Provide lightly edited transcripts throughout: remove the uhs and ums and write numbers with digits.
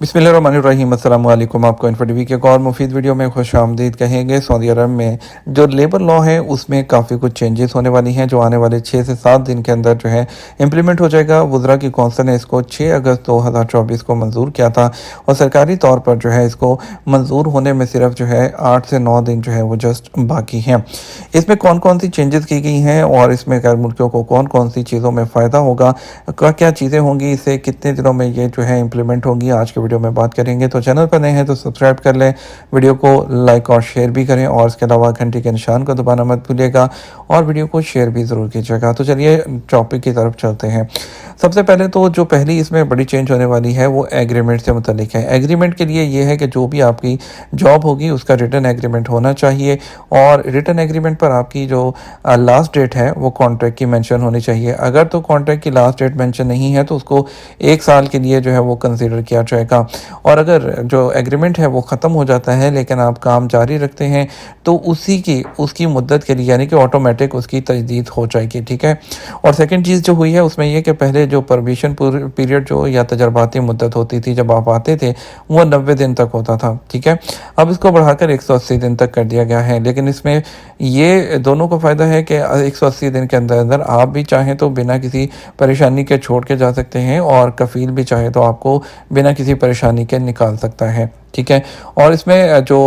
बिस्मिल्लाहिर्रहमानिर्रहीम। अस्सलाम वालेकुम। आपको इन्फोटीवी के एक और मुफीद वीडियो में खुश आमदीद कहेंगे। सऊदी अरब में जो लेबर लॉ है उसमें काफ़ी कुछ चेंजेस होने वाली हैं जो आने वाले 6 से 7 दिन के अंदर जो है इम्प्लीमेंट हो जाएगा। वज़रा की कौंसिल ने इसको 6 अगस्त 2024 को मंजूर किया था और सरकारी तौर पर जो है इसको मंजूर होने में सिर्फ जो है 8 से 9 दिन जो है वो जस्ट बाकी हैं। इसमें कौन कौन सी चेंजेस की गई हैं और इसमें गैर मुल्कियों को कौन कौन सी चीज़ों में फ़ायदा होगा, क्या क्या चीज़ें होंगी, इससे कितने दिनों में ये जो है इम्प्लीमेंट होंगी, आज के वीडियो में बात करेंगे। तो चैनल पर नए हैं तो सब्सक्राइब कर लें, वीडियो को लाइक और शेयर भी करें और इसके अलावा घंटी के निशान को दबाना मत भूलिएगा और वीडियो को शेयर भी ज़रूर कीजिएगा। तो चलिए टॉपिक की तरफ चलते हैं। सबसे पहले तो जो पहली इसमें बड़ी चेंज होने वाली है वो एग्रीमेंट से मुतल्लिक है। एग्रीमेंट के लिए ये है कि जो भी आपकी जॉब होगी उसका रिटन एग्रीमेंट होना चाहिए और रिटन एग्रीमेंट पर आपकी जो लास्ट डेट है वो कॉन्ट्रैक्ट की मेंशन होनी चाहिए। अगर तो कॉन्ट्रैक्ट की लास्ट डेट मेंशन नहीं है तो उसको 1 साल के लिए जो है वो कंसीडर किया जाएगा और अगर जो एग्रीमेंट है वो ख़त्म हो जाता है लेकिन आप काम जारी रखते हैं तो उसकी मुद्दत के लिए यानी कि ऑटोमेटिक उसकी तजदीद हो जाएगी। ठीक है। और सेकंड चीज़ जो हुई है उसमें यह कि पहले जो परमिशन पीरियड जो या तजर्बाती मुद्दत होती थी जब आप आते थे वो 90 दिन तक होता था। ठीक है। अब इसको बढ़ाकर 180 दिन तक कर दिया गया है, लेकिन इसमें ये दोनों को फ़ायदा है कि 180 दिन के अंदर अंदर आप भी चाहें तो बिना किसी परेशानी के छोड़ के जा सकते हैं और कफ़ील भी चाहे तो आपको बिना किसी परेशानी के निकाल सकता है। ठीक है। और इसमें जो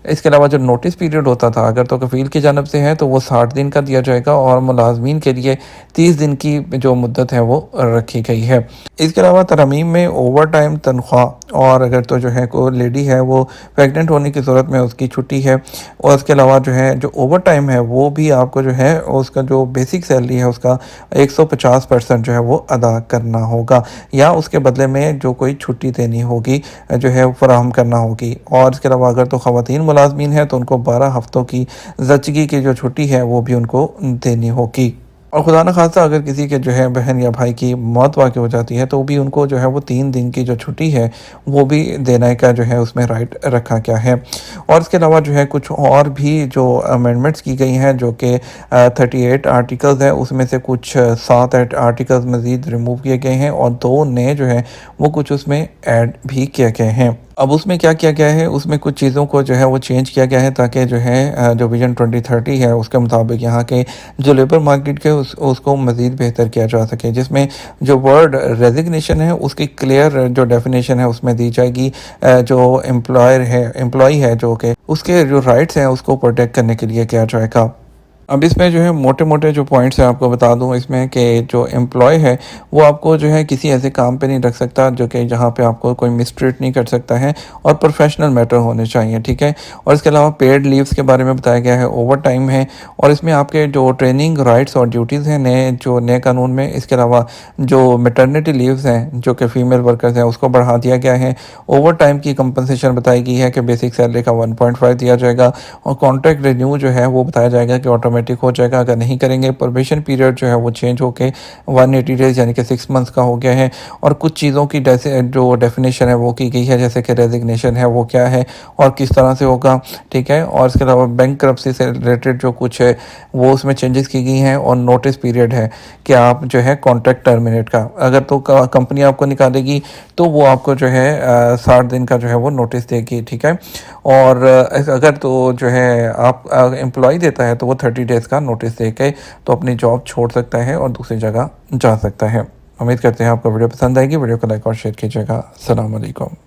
इसके अलावा जो नोटिस पीरियड होता था अगर तो कफ़ील की जानब से है तो वो 60 दिन का दिया जाएगा और मुलाजमीन के लिए 30 दिन की जो मुद्दत है वो रखी गई है। इसके अलावा तरमीम में ओवर टाइम तनख्वाह और अगर तो जो है कोई लेडी है वो प्रेगनेंट होने की सूरत में उसकी छुट्टी है और इसके अलावा जो है जो ओवर टाइम है वो भी आपको जो है उसका जो बेसिक सैलरी है उसका 150% जो है वो अदा करना होगा या उसके बदले में जो कोई छुट्टी देनी होगी जो है फराहम करना होगी। और इसके अलावा अगर तो ख़वातीन मुलाजमीन है तो उनको 12 हफ्तों की ज़चगी की जो छुट्टी है वो भी उनको देनी होगी। और खुदा न खास्ता अगर किसी के जो है बहन या भाई की मौत वाक़ हो जाती है तो भी उनको जो है वो 3 दिन की जो छुट्टी है वो भी देने का जो है उसमें राइट रखा गया है। और इसके अलावा जो है कुछ और भी जो अमेंडमेंट्स की गई हैं जो कि 38 आर्टिकल्स हैं उसमें से कुछ 7 आर्टिकल्स मज़ीद रिमूव किए गए हैं और 2 नए जो हैं वो कुछ उसमें ऐड भी किए गए हैं। अब उसमें क्या किया गया है, उसमें कुछ चीज़ों को जो है वो चेंज किया गया है ताकि जो है जो विजन 2030 है उसके मुताबिक यहाँ के जो लेबर मार्केट के उसको मज़ीद बेहतर किया जा सके, जिसमें जो वर्ड रेजिग्नेशन है उसकी क्लियर जो डेफिनेशन है उसमें दी जाएगी। जो एम्प्लॉय है जो कि उसके जो राइट्स हैं उसको प्रोटेक्ट करने के लिए किया जाएगा। अब इसमें जो है मोटे मोटे जो पॉइंट्स हैं आपको बता दूं इसमें कि जो एम्प्लॉय है वो आपको जो है किसी ऐसे काम पे नहीं रख सकता जो कि जहां पे आपको कोई मिसट्रीट नहीं कर सकता है और प्रोफेशनल मैटर होने चाहिए। ठीक है। और इसके अलावा पेड लीव्स के बारे में बताया गया है, ओवर टाइम है और इसमें आपके जो ट्रेनिंग राइट्स और ड्यूटीज़ हैं नए कानून में। इसके अलावा जो मेटर्निटी लीव्स हैं जो कि फ़ीमेल वर्कर्स हैं उसको बढ़ा दिया गया है। ओवर टाइम की कंपनसेशन बताई गई है कि बेसिक सैलरी का 1.5 दिया जाएगा और कॉन्ट्रैक्ट रिन्यू जो है वो बताया जाएगा कि ऑटोमेटिक हो जाएगा। अगर नहीं करेंगे प्रोबेशन पीरियड जो है वो चेंज होके 180 डेज़ यानी कि 6 मंथ्स का हो गया है। और कुछ चीज़ों की जो डेफिनेशन है वो की गई है, जैसे कि रेजिग्नेशन है वो क्या है और किस तरह से होगा। ठीक है। और इसके अलावा बैंकरप्सी से रिलेटेड जो कुछ है वो उसमें चेंजेस की गई हैं और नोटिस पीरियड है कि आप जो है कॉन्ट्रैक्ट टर्मिनेट का अगर तो कंपनी आपको निकालेगी तो वो आपको जो है 60 दिन का जो है वो नोटिस देगी। ठीक है। और अगर तो जो है आप एम्प्लॉय देता है तो वो 30 डेज़ का नोटिस दे के तो अपनी जॉब छोड़ सकता है और दूसरी जगह जा सकता है। उम्मीद करते हैं आपको वीडियो पसंद आएगी। वीडियो को लाइक और शेयर कीजिएगा। अस्सलाम वालेकुम।